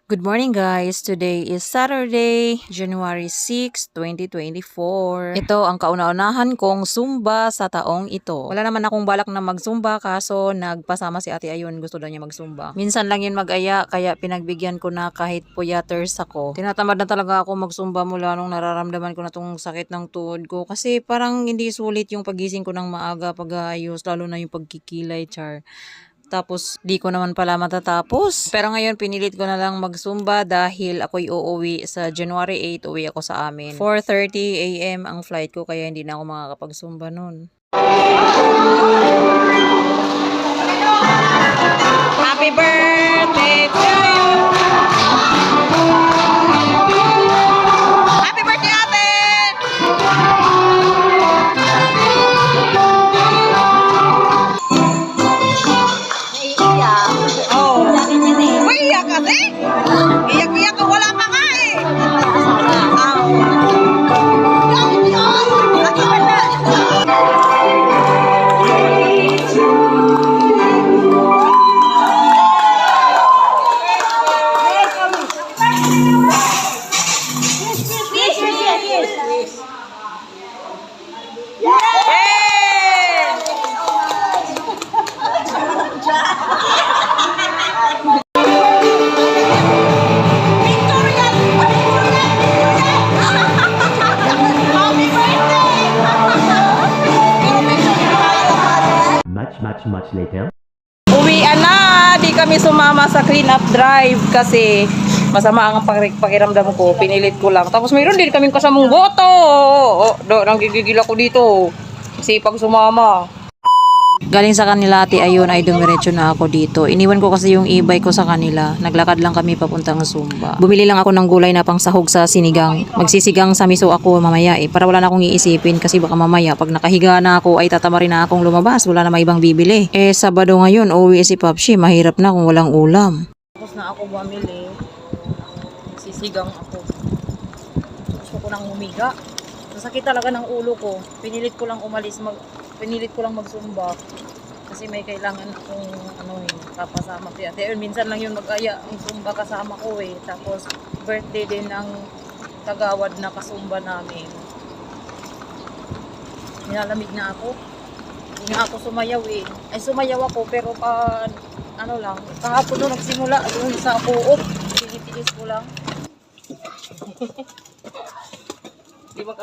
Good morning guys! Today is Saturday, January 6, 2024. Ito ang kauna-unahan kong Zumba sa taong ito. Wala naman akong balak na mag-Zumba kaso nagpasama si Ate Ayun, gusto daw niya mag-Zumba. Minsan lang yun mag-aya kaya pinagbigyan ko na kahit puyaters ako. Tinatamad na talaga ako mag-Zumba mula nung nararamdaman ko na tong sakit ng tuhod ko kasi parang hindi sulit yung pagising ko ng maaga pag-aayos lalo na yung pagkikilay, char. Tapos, di ko naman pala matatapos. Pero ngayon, pinilit ko na lang mag-Zumba dahil ako'y uuwi sa January 8, uwi ako sa amin. 4:30 AM ang flight ko kaya hindi na ako makakapag-Zumba nun. Happy birthday to you! Happy birthday, ate! Iyak kasi? Iyak-iyak ka, wala pa nga eh. Much later. Uwian na! Di kami sumama sa clean up drive kasi masama ang pakiramdam ko. Pinilit ko lang. Tapos mayroon din kaming kasamang boto. Nanggigigil ako dito. Kasi pag sumama. Galing sa kanila Ate Ayun ay dumiretso na ako dito. Iniwan ko kasi yung e-bike ko sa kanila. Naglakad lang kami papuntang Zumba. Bumili lang ako ng gulay na pang sahog sa sinigang. Magsisigang sa miso ako mamaya para wala na akong iisipin kasi baka mamaya pag nakahiga na ako ay tatama rin na akong lumabas. Wala na may ibang bibili. Sabado ngayon uuwi si Papsi. Mahirap na kung walang ulam. Tapos na ako bumili. Magsisigang ako. Gusto ko nang humiga. Masakit talaga ng ulo ko. Pinilit ko lang mag-Zumba kasi may kailangan akong kapasama si Ate Ayun. Minsan lang yun mag-aya ang Zumba kasama ko eh. Tapos birthday din ng kagawad na kasumba namin. Nilalamig na ako. Hindi na ako sumayaw eh. Ay sumayaw ako pero kahapon doon nagsimula doon sa Coop. Tinitiis ko lang. Di ba